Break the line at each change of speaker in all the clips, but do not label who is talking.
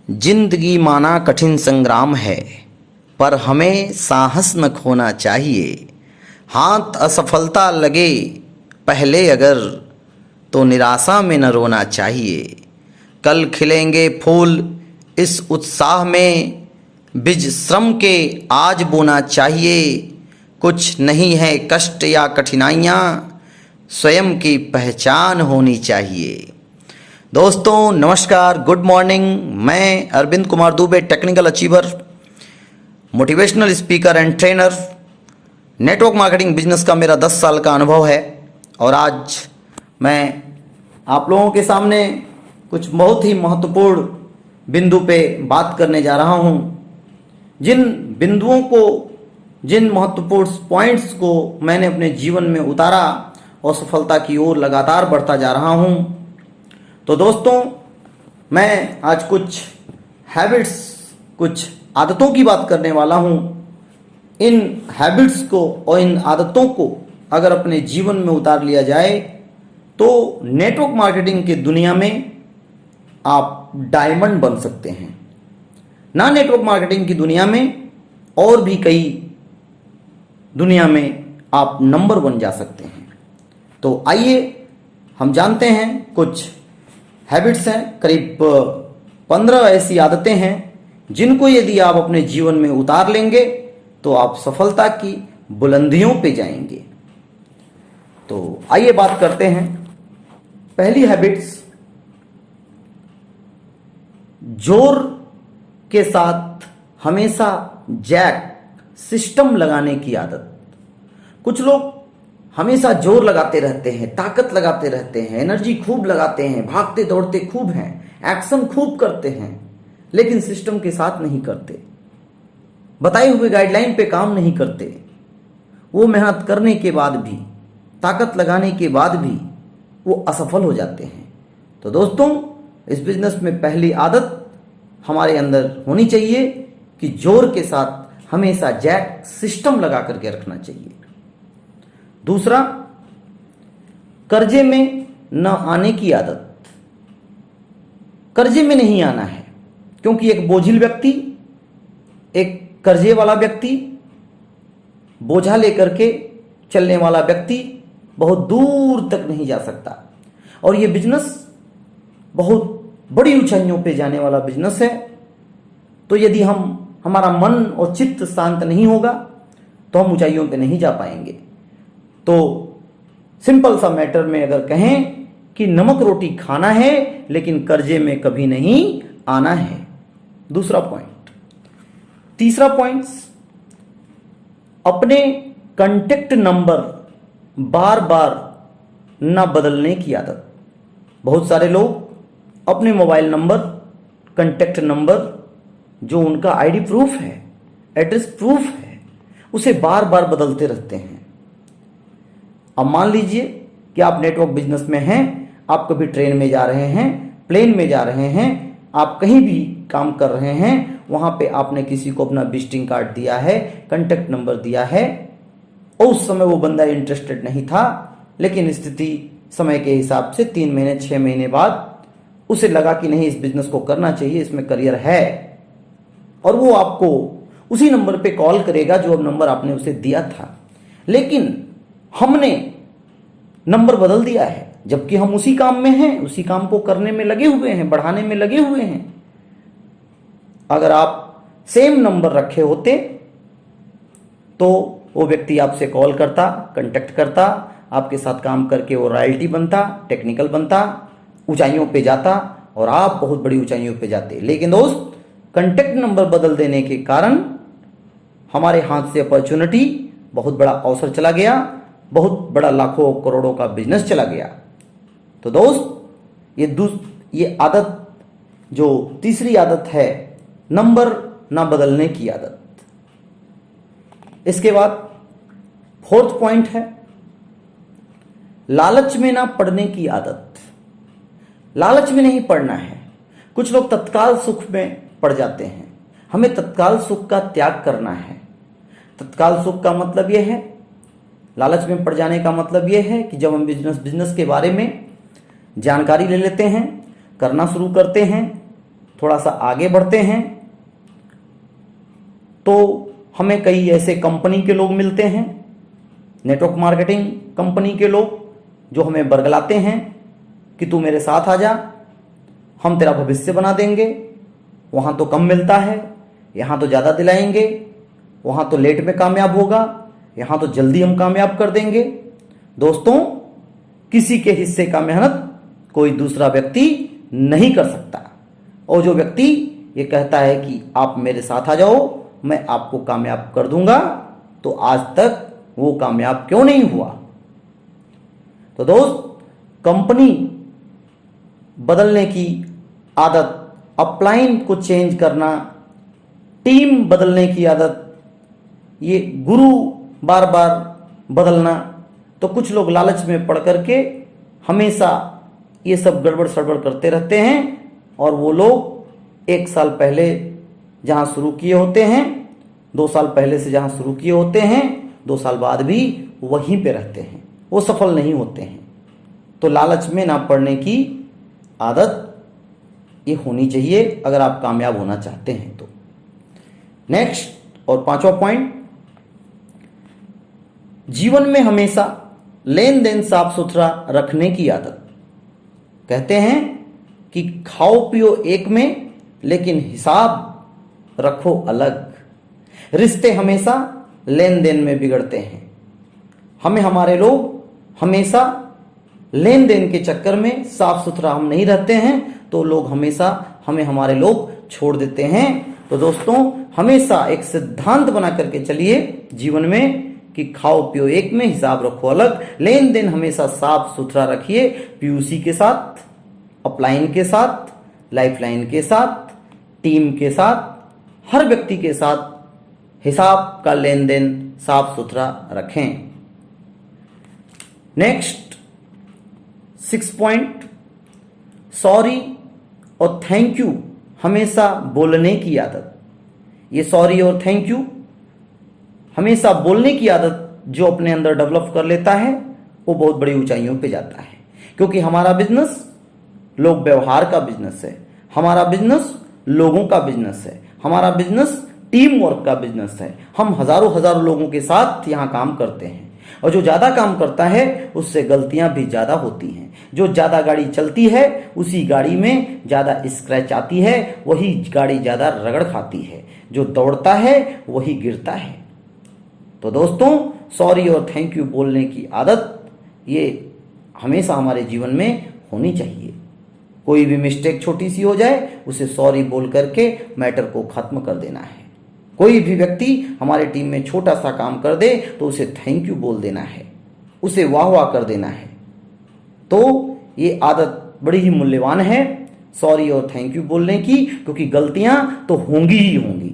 जिंदगी माना कठिन संग्राम है, पर हमें साहस न खोना चाहिए। हाथ असफलता लगे पहले अगर, तो निराशा में न रोना चाहिए। कल खिलेंगे फूल इस उत्साह में, बीज श्रम के आज बोना चाहिए। कुछ नहीं है कष्ट या कठिनाइयाँ, स्वयं की पहचान होनी चाहिए। दोस्तों नमस्कार, गुड मॉर्निंग। मैं Arvind Kumar Dubey, technical achiever, motivational speaker and trainer. Network marketing business का मेरा 10 साल का अनुभव है और आज मैं आप लोगों के सामने कुछ बहुत ही महत्वपूर्ण बिंदु पे बात करने जा रहा हूँ। जिन बिंदुओं को, जिन महत्वपूर्ण पॉइंट्स को मैंने अपने जीवन में उतारा और सफलता की ओर लगातार बढ़ता जा रहा हूँ। तो दोस्तों मैं आज कुछ हैबिट्स, कुछ आदतों की बात करने वाला हूँ। इन हैबिट्स को और इन आदतों को अगर अपने जीवन में उतार लिया जाए तो नेटवर्क मार्केटिंग की दुनिया में आप डायमंड बन सकते हैं। ना नेटवर्क मार्केटिंग की दुनिया में और भी कई दुनिया में आप नंबर 1 जा सकते हैं। तो आइए हम जानते हैं कुछ हैबिट्स हैं, करीब 15 ऐसी आदतें हैं जिनको यदि आप अपने जीवन में उतार लेंगे तो आप सफलता की बुलंदियों पे जाएंगे। तो आइए बात करते हैं। पहली हैबिट्स, जोर के साथ हमेशा जैक सिस्टम लगाने की आदत। कुछ लोग हमेशा जोर लगाते रहते हैं, ताकत लगाते रहते हैं, एनर्जी खूब लगाते हैं, भागते दौड़ते खूब हैं, एक्शन खूब करते हैं, लेकिन सिस्टम के साथ नहीं करते, बताए हुए गाइडलाइन पे काम नहीं करते। वो मेहनत करने के बाद भी, ताकत लगाने के बाद भी वो असफल हो जाते हैं। तो दोस्तों इस बिजनेस में पहली आदत हमारे अंदर होनी चाहिए कि जोर के साथ हमेशा जैक सिस्टम लगा करके रखना चाहिए। दूसरा, कर्जे में न आने की आदत। कर्जे में नहीं आना है, क्योंकि एक बोझिल व्यक्ति, एक कर्जे वाला व्यक्ति, बोझा लेकर के चलने वाला व्यक्ति बहुत दूर तक नहीं जा सकता। और ये बिजनेस बहुत बड़ी ऊंचाइयों पे जाने वाला बिजनेस है। तो यदि हमारा मन और चित्त शांत नहीं होगा तो हम ऊंचाइयों पे नहीं जा पाएंगे। तो सिंपल सा मैटर में अगर कहें कि नमक रोटी खाना है लेकिन कर्जे में कभी नहीं आना है। दूसरा पॉइंट। तीसरा पॉइंट, अपने कांटेक्ट नंबर बार बार न बदलने की आदत। बहुत सारे लोग अपने मोबाइल नंबर, कांटेक्ट नंबर, जो उनका आईडी प्रूफ है, एड्रेस प्रूफ है, उसे बार बार बदलते रहते हैं। अब मान लीजिए कि आप नेटवर्क बिजनेस में हैं, आप कभी ट्रेन में जा रहे हैं, प्लेन में जा रहे हैं, आप कहीं भी काम कर रहे हैं, वहां पे आपने किसी को अपना विजिटिंग कार्ड दिया है, कांटेक्ट नंबर दिया है और उस समय वो बंदा इंटरेस्टेड नहीं था, लेकिन स्थिति समय के हिसाब से 3 महीने 6 महीने बाद उसे लगा कि नहीं, इस बिजनेस को करना चाहिए, इसमें करियर है, और वो आपको उसी नंबर पे कॉल करेगा जो अब नंबर आपने उसे दिया था। लेकिन हमने नंबर बदल दिया है, जबकि हम उसी काम में हैं, उसी काम को करने में लगे हुए हैं, बढ़ाने में लगे हुए हैं। अगर आप सेम नंबर रखे होते तो वो व्यक्ति आपसे कॉल करता, कांटेक्ट करता, आपके साथ काम करके वो रॉयल्टी बनता, टेक्निकल बनता, ऊंचाइयों पे जाता और आप बहुत बड़ी ऊंचाइयों पे जाते। लेकिन दोस्त, कांटेक्ट नंबर बदल देने के कारण हमारे हाथ से अपॉर्चुनिटी, बहुत बड़ा अवसर चला गया, बहुत बड़ा लाखों करोड़ों का बिजनेस चला गया। तो दोस्त ये आदत, जो तीसरी आदत है, नंबर ना बदलने की आदत। इसके बाद 4th पॉइंट है, लालच में ना पड़ने की आदत। लालच में नहीं पड़ना है। कुछ लोग तत्काल सुख में पड़ जाते हैं। हमें तत्काल सुख का त्याग करना है। तत्काल सुख का मतलब यह है, लालच में पड़ जाने का मतलब यह है कि जब हम बिजनेस के बारे में जानकारी ले लेते हैं, करना शुरू करते हैं, थोड़ा सा आगे बढ़ते हैं तो हमें कई ऐसे कंपनी के लोग मिलते हैं, नेटवर्क मार्केटिंग कंपनी के लोग, जो हमें बरगलाते हैं कि तू मेरे साथ आ जा, हम तेरा भविष्य बना देंगे। वहाँ तो कम मिलता है, यहाँ तो ज़्यादा दिलाएंगे, वहाँ तो लेट में कामयाब होगा, यहाँ तो जल्दी हम कामयाब कर देंगे। दोस्तों, किसी के हिस्से का मेहनत कोई दूसरा व्यक्ति नहीं कर सकता। और जो व्यक्ति ये कहता है कि आप मेरे साथ आ जाओ, मैं आपको कामयाब कर दूंगा, तो आज तक वो कामयाब क्यों नहीं हुआ? तो दोस्त, कंपनी बदलने की आदत, अपलाइन को चेंज करना, टीम बदलने की आदत, ये गुरु बार बार बदलना, तो कुछ लोग लालच में पड़ करके हमेशा ये सब गड़बड़ सड़बड़ करते रहते हैं। और वो लोग 1 साल पहले जहाँ शुरू किए होते हैं, 2 साल पहले से जहाँ शुरू किए होते हैं, 2 साल बाद भी वहीं पे रहते हैं, वो सफल नहीं होते हैं। तो लालच में ना पड़ने की आदत ये होनी चाहिए अगर आप कामयाब होना चाहते हैं तो। नेक्स्ट और 5वां पॉइंट, जीवन में हमेशा लेन देन साफ सुथरा रखने की आदत। कहते हैं कि खाओ पियो एक में, लेकिन हिसाब रखो अलग। रिश्ते हमेशा लेन देन में बिगड़ते हैं। हमें हमारे लोग हमेशा लेन देन के चक्कर में साफ सुथरा हम नहीं रहते हैं, तो लोग हमेशा हमें हमारे लोग छोड़ देते हैं। तो दोस्तों, हमेशा एक सिद्धांत बना करके चलिए जीवन में कि खाओ पियो एक में, हिसाब रखो अलग। लेन देन हमेशा साफ सुथरा रखिए, पीयूसी के साथ, अपलाइन के साथ, लाइफलाइन के साथ, टीम के साथ, हर व्यक्ति के साथ हिसाब का लेन देन साफ सुथरा रखें। नेक्स्ट 6 पॉइंट, सॉरी और थैंक यू हमेशा बोलने की आदत। ये सॉरी और थैंक यू हमेशा बोलने की आदत जो अपने अंदर डेवलप कर लेता है, वो बहुत बड़ी ऊंचाइयों पे जाता है। क्योंकि हमारा बिजनेस लोग व्यवहार का बिजनेस है, हमारा बिजनेस लोगों का बिजनेस है, हमारा बिजनेस टीम वर्क का बिजनेस है। हम हजारों लोगों के साथ यहाँ काम करते हैं, और जो ज्यादा काम करता है उससे गलतियां भी ज्यादा होती हैं। जो ज्यादा गाड़ी चलती है उसी गाड़ी में ज्यादा स्क्रैच आती है, वही गाड़ी ज्यादा रगड़ खाती है। जो दौड़ता है वही गिरता है। तो दोस्तों, सॉरी और थैंक यू बोलने की आदत ये हमेशा हमारे जीवन में होनी चाहिए। कोई भी मिस्टेक छोटी सी हो जाए, उसे सॉरी बोल करके मैटर को खत्म कर देना है। कोई भी व्यक्ति हमारे टीम में छोटा सा काम कर दे तो उसे थैंक यू बोल देना है, उसे वाह वाह कर देना है। तो ये आदत बड़ी ही मूल्यवान है, सॉरी और थैंक यू बोलने की, क्योंकि गलतियां तो होंगी ही होंगी।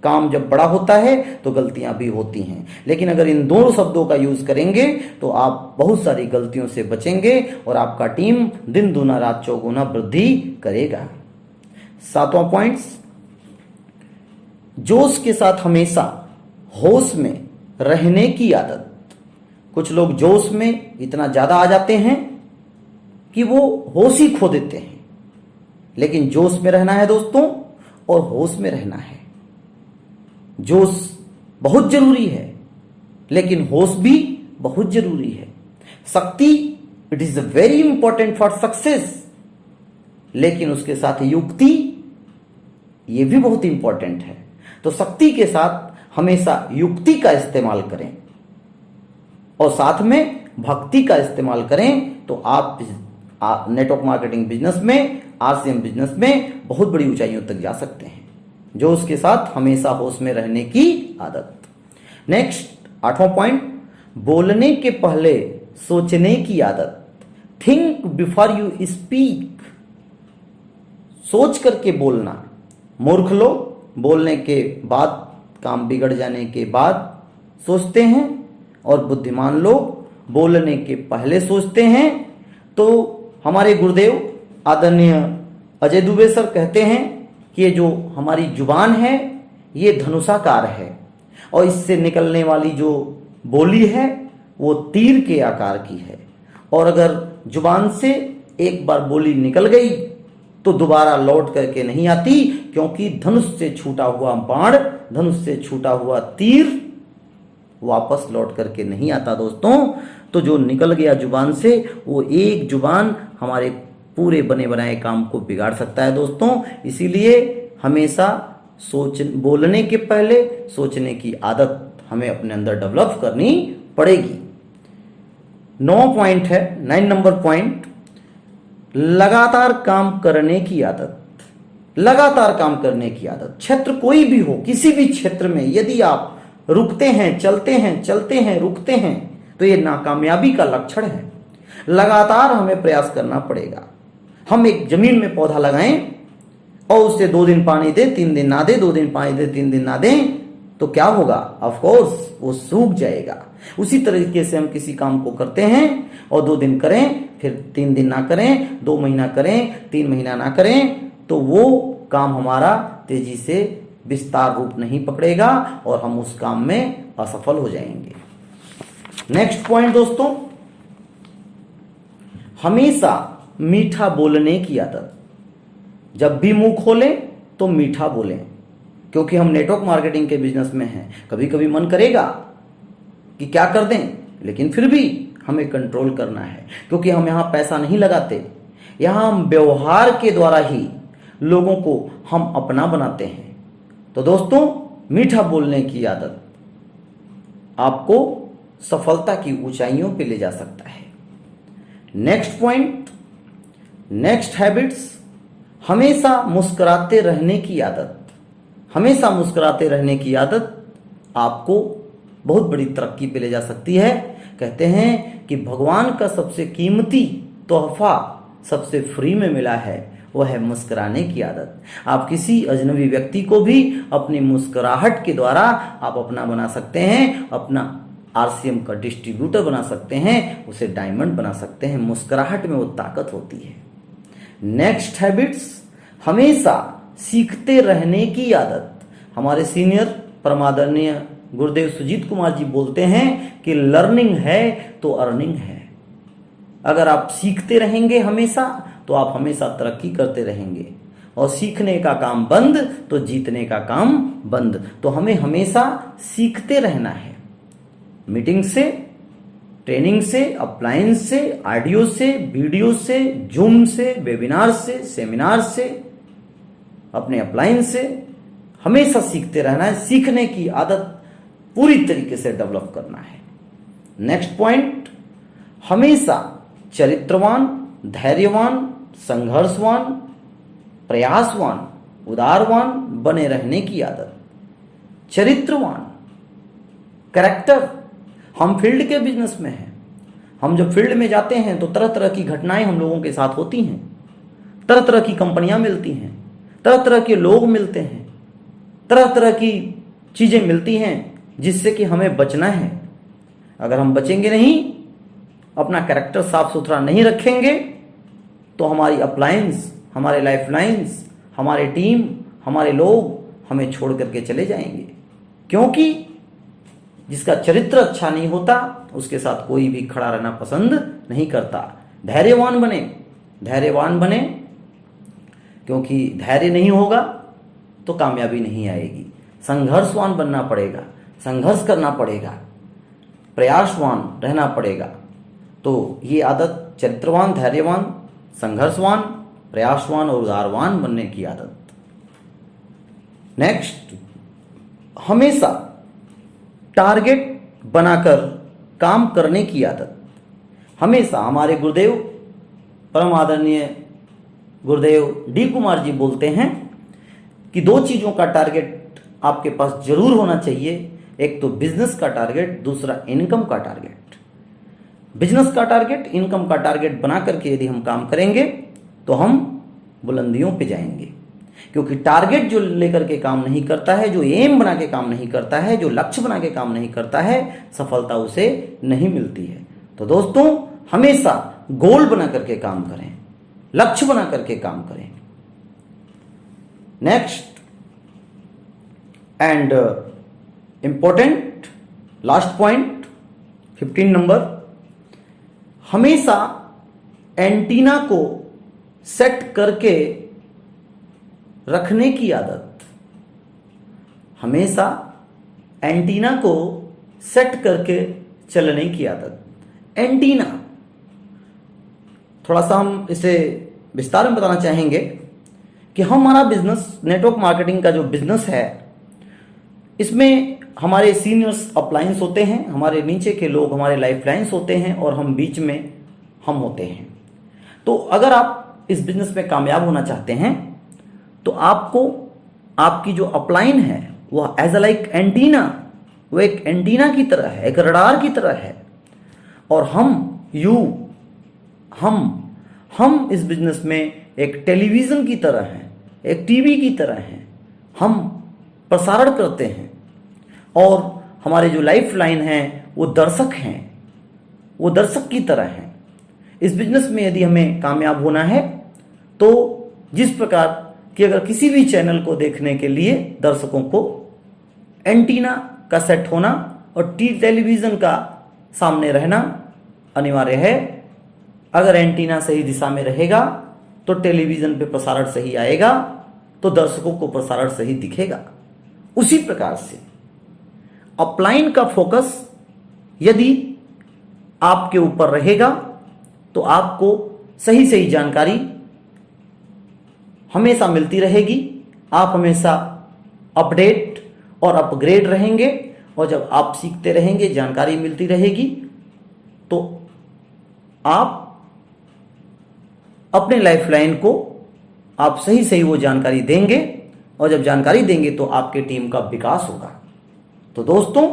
काम जब बड़ा होता है तो गलतियां भी होती हैं, लेकिन अगर इन दोनों शब्दों का यूज करेंगे तो आप बहुत सारी गलतियों से बचेंगे और आपका टीम दिन दूना रात चौगुना वृद्धि करेगा। 7वां पॉइंट, जोश के साथ हमेशा होश में रहने की आदत। कुछ लोग जोश में इतना ज्यादा आ जाते हैं कि वो होश ही खो देते हैं। लेकिन जोश में रहना है दोस्तों, और होश में रहना है। जोश बहुत जरूरी है, लेकिन होश भी बहुत जरूरी है। शक्ति, it is very important for success, लेकिन उसके साथ युक्ति ये भी बहुत इंपॉर्टेंट है। तो शक्ति के साथ हमेशा युक्ति का इस्तेमाल करें और साथ में भक्ति का इस्तेमाल करें, तो आप नेटवर्क मार्केटिंग बिजनेस में, आरसीएम बिजनेस में बहुत बड़ी ऊंचाइयों तक जा सकते हैं। जो उसके साथ हमेशा होश में रहने की आदत। नेक्स्ट 8वां पॉइंट, बोलने के पहले सोचने की आदत। Think before you speak. सोच करके बोलना। मूर्ख लोग बोलने के बाद, काम बिगड़ जाने के बाद सोचते हैं, और बुद्धिमान लोग बोलने के पहले सोचते हैं। तो हमारे गुरुदेव आदरणीय अजय दुबे सर कहते हैं कि ये जो हमारी जुबान है ये धनुषाकार है, और इससे निकलने वाली जो बोली है वो तीर के आकार की है। और अगर जुबान से एक बार बोली निकल गई तो दोबारा लौट करके नहीं आती, क्योंकि धनुष से छूटा हुआ बाण, धनुष से छूटा हुआ तीर वापस लौट करके नहीं आता दोस्तों। तो जो निकल गया जुबान से, वो एक जुबान हमारे पूरे बने बनाए काम को बिगाड़ सकता है दोस्तों। इसीलिए हमेशा बोलने के पहले सोचने की आदत हमें अपने अंदर डेवलप करनी पड़ेगी। 9 पॉइंट है, 9 नंबर पॉइंट, लगातार काम करने की आदत। लगातार काम करने की आदत, क्षेत्र कोई भी हो, किसी भी क्षेत्र में यदि आप रुकते हैं, चलते हैं, रुकते हैं, तो ये नाकामयाबी का लक्षण है। लगातार हमें प्रयास करना पड़ेगा। हम एक जमीन में पौधा लगाएं और उससे 2 दिन पानी दे, 3 दिन ना दे, 2 दिन पानी दे, 3 दिन ना दें, तो क्या होगा? ऑफ कोर्स वो सूख जाएगा। उसी तरीके से हम किसी काम को करते हैं और 2 दिन करें, फिर 3 दिन ना करें, 2 महीना करें, 3 महीना ना करें, तो वो काम हमारा तेजी से विस्तार रूप नहीं पकड़ेगा और हम उस काम में असफल हो जाएंगे। नेक्स्ट पॉइंट दोस्तों, हमेशा मीठा बोलने की आदत। जब भी मुंह खोलें तो मीठा बोलें, क्योंकि हम नेटवर्क मार्केटिंग के बिजनेस में हैं। कभी कभी मन करेगा कि क्या कर दें, लेकिन फिर भी हमें कंट्रोल करना है, क्योंकि हम यहां पैसा नहीं लगाते, यहां हम व्यवहार के द्वारा ही लोगों को हम अपना बनाते हैं। तो दोस्तों, मीठा बोलने की आदत आपको सफलता की ऊंचाइयों पे ले जा सकता है। नेक्स्ट पॉइंट, नेक्स्ट हैबिट्स, हमेशा मुस्कुराते रहने की आदत। हमेशा मुस्कुराते रहने की आदत आपको बहुत बड़ी तरक्की पे ले जा सकती है। कहते हैं कि भगवान का सबसे कीमती तोहफा सबसे फ्री में मिला है, वह है मुस्कुराने की आदत। आप किसी अजनबी व्यक्ति को भी अपनी मुस्कुराहट के द्वारा आप अपना बना सकते हैं, अपना आरसीएम का डिस्ट्रीब्यूटर बना सकते हैं, उसे डायमंड बना सकते हैं। मुस्कुराहट में वो ताकत होती है। नेक्स्ट हैबिट्स, हमेशा सीखते रहने की आदत। हमारे सीनियर परमादरणीय गुरुदेव सुजीत कुमार जी बोलते हैं कि लर्निंग है तो अर्निंग है। अगर आप सीखते रहेंगे हमेशा, तो आप हमेशा तरक्की करते रहेंगे, और सीखने का काम बंद तो जीतने का काम बंद। तो हमें हमेशा सीखते रहना है। मीटिंग से, ट्रेनिंग से, अप्लायंस से, ऑडियो से, वीडियो से, जूम से, वेबिनार से, सेमिनार से, अपने अप्लायंस से हमेशा सीखते रहना है। सीखने की आदत पूरी तरीके से डेवलप करना है। नेक्स्ट पॉइंट, हमेशा चरित्रवान, धैर्यवान, संघर्षवान, प्रयासवान, उदारवान बने रहने की आदत। चरित्रवान, कैरेक्टर। हम फील्ड के बिजनेस में हैं। हम जब फील्ड में जाते हैं तो तरह तरह की घटनाएं हम लोगों के साथ होती हैं, तरह तरह की कंपनियां मिलती हैं, तरह तरह के लोग मिलते हैं, तरह तरह की चीजें मिलती हैं, जिससे कि हमें बचना है। अगर हम बचेंगे नहीं, अपना कैरेक्टर साफ सुथरा नहीं रखेंगे, तो हमारी अप्लायंस, हमारे लाइफलाइंस, हमारे टीम, हमारे लोग हमें छोड़ करके चले जाएंगे। क्योंकि जिसका चरित्र अच्छा नहीं होता, उसके साथ कोई भी खड़ा रहना पसंद नहीं करता। धैर्यवान बने, धैर्यवान बने, क्योंकि धैर्य नहीं होगा तो कामयाबी नहीं आएगी। संघर्षवान बनना पड़ेगा, संघर्ष करना पड़ेगा, प्रयासवान रहना पड़ेगा। तो ये आदत चरित्रवान, धैर्यवान, संघर्षवान, प्रयासवान और उदारवान बनने की आदत। नेक्स्ट, हमेशा टारगेट बनाकर काम करने की आदत। हमेशा हमारे गुरुदेव परम आदरणीय गुरुदेव डी कुमार जी बोलते हैं कि 2 चीजों का टारगेट आपके पास जरूर होना चाहिए। एक तो बिजनेस का टारगेट, दूसरा इनकम का टारगेट। बिजनेस का टारगेट, इनकम का टारगेट बना करके यदि हम काम करेंगे तो हम बुलंदियों पे जाएंगे। क्योंकि टारगेट जो लेकर के काम नहीं करता है, जो एम बना के काम नहीं करता है, जो लक्ष्य बना के काम नहीं करता है, सफलता उसे नहीं मिलती है। तो दोस्तों, हमेशा गोल बना करके काम करें, लक्ष्य बना करके काम करें। Next and important last point 15 number, हमेशा एंटीना को सेट करके रखने की आदत, हमेशा एंटीना को सेट करके चलने की आदत। एंटीना, थोड़ा सा हम इसे विस्तार में बताना चाहेंगे कि हमारा बिजनेस, नेटवर्क मार्केटिंग का जो बिजनेस है, इसमें हमारे सीनियर्स अपलाइंस होते हैं, हमारे नीचे के लोग हमारे लाइफ लाइन्स होते हैं, और हम बीच में हम होते हैं। तो अगर आप इस बिजनेस में कामयाब होना चाहते हैं तो आपको, आपकी जो अपलाइन है वह एज अ लाइक एंटीना, वो एक एंटीना की तरह है, एक रडार की तरह है। और हम इस बिजनेस में एक टेलीविजन की तरह हैं, एक टीवी की तरह हैं। हम प्रसारण करते हैं, और हमारे जो लाइफ लाइन है वो दर्शक हैं, वो दर्शक की तरह हैं। इस बिजनेस में यदि हमें कामयाब होना है तो जिस प्रकार कि अगर किसी भी चैनल को देखने के लिए दर्शकों को एंटीना का सेट होना और टेलीविजन का सामने रहना अनिवार्य है। अगर एंटीना सही दिशा में रहेगा तो टेलीविजन पे प्रसारण सही आएगा, तो दर्शकों को प्रसारण सही दिखेगा। उसी प्रकार से अपलाइन का फोकस यदि आपके ऊपर रहेगा तो आपको सही सही जानकारी हमेशा मिलती रहेगी, आप हमेशा अपडेट और अपग्रेड रहेंगे। और जब आप सीखते रहेंगे, जानकारी मिलती रहेगी, तो आप अपने लाइफलाइन को आप सही सही वो जानकारी देंगे, और जब जानकारी देंगे तो आपके टीम का विकास होगा। तो दोस्तों,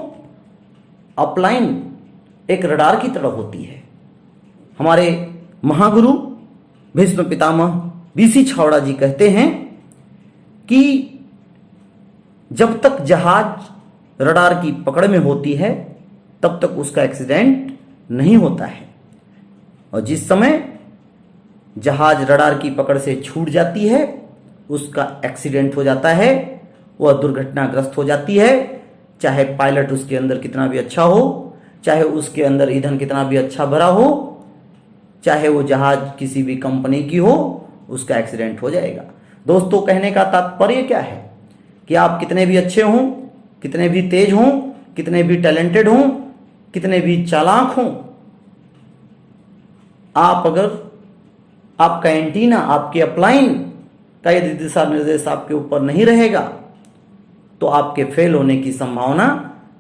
अपलाइन एक रडार की तरह होती है। हमारे महागुरु भीष्म पितामह बीसी छावड़ा जी कहते हैं कि जब तक जहाज रडार की पकड़ में होती है तब तक उसका एक्सीडेंट नहीं होता है, और जिस समय जहाज रडार की पकड़ से छूट जाती है उसका एक्सीडेंट हो जाता है, वह दुर्घटनाग्रस्त हो जाती है। चाहे पायलट उसके अंदर कितना भी अच्छा हो, चाहे उसके अंदर ईंधन कितना भी अच्छा भरा हो, चाहे वो जहाज किसी भी कंपनी की हो, उसका एक्सीडेंट हो जाएगा। दोस्तों, कहने का तात्पर्य क्या है कि आप कितने भी अच्छे हों, कितने भी तेज हों, कितने भी टैलेंटेड हों, कितने भी चालाक हों, आप अगर आपका एंटीना, आपके अपलाइन का यदि दिशा निर्देश आपके ऊपर नहीं रहेगा तो आपके फेल होने की संभावना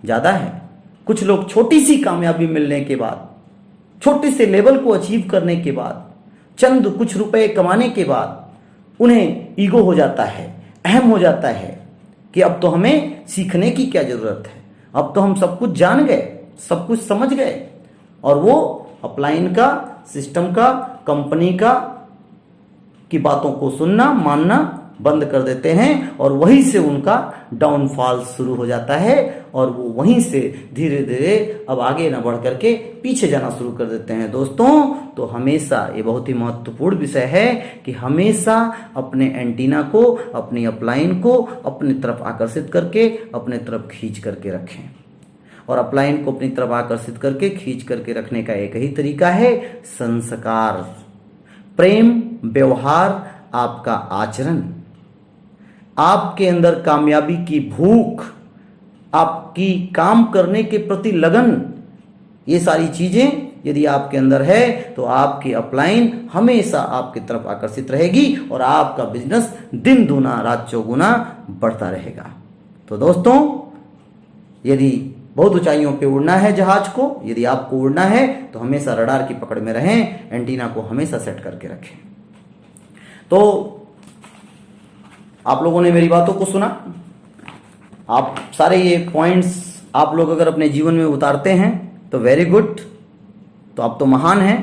ज्यादा है। कुछ लोग छोटी सी कामयाबी मिलने के बाद, छोटे से लेवल को अचीव करने के बाद, चंद कुछ रुपए कमाने के बाद उन्हें ईगो हो जाता है, अहम हो जाता है कि अब तो हमें सीखने की क्या जरूरत है, अब तो हम सब कुछ जान गए, सब कुछ समझ गए, और वो अपलाइन का, सिस्टम का, कंपनी का की बातों को सुनना, मानना बंद कर देते हैं, और वहीं से उनका डाउनफॉल शुरू हो जाता है, और वो वहीं से धीरे धीरे अब आगे न बढ़ करके पीछे जाना शुरू कर देते हैं। दोस्तों, तो हमेशा ये बहुत ही महत्वपूर्ण विषय है कि हमेशा अपने एंटीना को, अपनी अपलाइन को अपनी तरफ आकर्षित करके, अपने तरफ खींच करके रखें। और अपलाइन को अपनी तरफ आकर्षित करके, खींच करके रखने का एक ही तरीका है, संस्कार, प्रेम, व्यवहार, आपका आचरण, आपके अंदर कामयाबी की भूख, आपकी काम करने के प्रति लगन, ये सारी चीजें यदि आपके अंदर है तो आपकी अपलाइन हमेशा आपकी तरफ आकर्षित रहेगी, और आपका बिजनेस दिन दूना रात चौगुना बढ़ता रहेगा। तो दोस्तों, यदि बहुत ऊंचाइयों पे उड़ना है जहाज को, यदि आपको उड़ना है तो हमेशा रडार की पकड़ में रहें, एंटीना को हमेशा सेट करके रखें। तो आप लोगों ने मेरी बातों को सुना, आप सारे ये पॉइंट्स आप लोग अगर अपने जीवन में उतारते हैं तो वेरी गुड, तो आप तो महान हैं।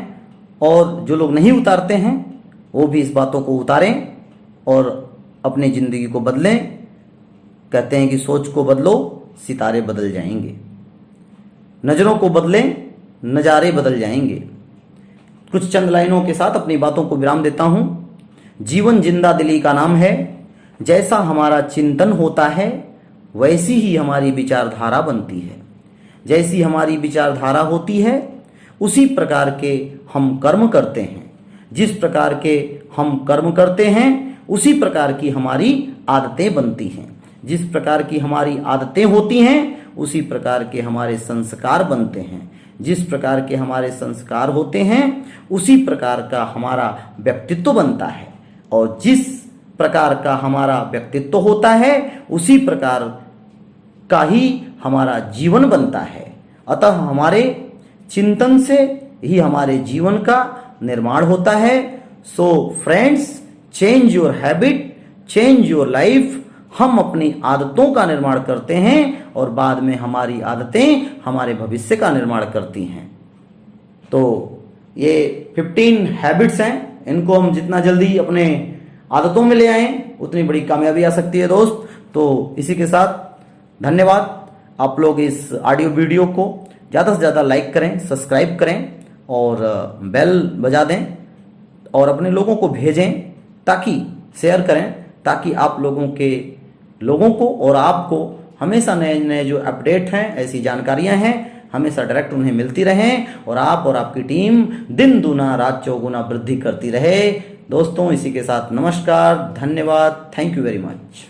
और जो लोग नहीं उतारते हैं वो भी इस बातों को उतारें और अपनी ज़िंदगी को बदलें। कहते हैं कि सोच को बदलो, सितारे बदल जाएंगे। नज़रों को बदलें, नज़ारे बदल जाएंगे। कुछ चंद लाइनों के साथ अपनी बातों को विराम देता हूं। जीवन जिंदा दिली का नाम है, जैसा हमारा चिंतन होता है वैसी ही हमारी विचारधारा बनती है। जैसी हमारी विचारधारा होती है उसी प्रकार के हम कर्म करते हैं। जिस प्रकार के हम कर्म करते हैं उसी प्रकार की हमारी आदतें बनती हैं। जिस प्रकार की हमारी आदतें होती हैं उसी प्रकार के हमारे संस्कार बनते हैं। जिस प्रकार के हमारे संस्कार होते हैं उसी प्रकार का हमारा व्यक्तित्व बनता है, और जिस प्रकार का हमारा व्यक्तित्व होता है उसी प्रकार का ही हमारा जीवन बनता है। अतः हमारे चिंतन से ही हमारे जीवन का निर्माण होता है। So friends, change your habit, change your life. हम अपनी आदतों का निर्माण करते हैं और बाद में हमारी आदतें हमारे भविष्य का निर्माण करती हैं। तो ये 15 हैबिट्स हैं, इनको हम जितना जल्दी अपने आदतों में ले आएं उतनी बड़ी कामयाबी आ सकती है दोस्त। तो इसी के साथ धन्यवाद। आप लोग इस ऑडियो वीडियो को ज़्यादा से ज़्यादा लाइक करें, सब्सक्राइब करें और बेल बजा दें और अपने लोगों को भेजें, ताकि शेयर करें, ताकि आप लोगों को और आपको हमेशा नए नए जो अपडेट हैं, ऐसी जानकारियां हैं, हमेशा डायरेक्ट उन्हें मिलती रहें और आप और आपकी टीम दिन दूना रात चौगुना वृद्धि करती रहे। दोस्तों इसी के साथ नमस्कार, धन्यवाद, थैंक यू वेरी मच।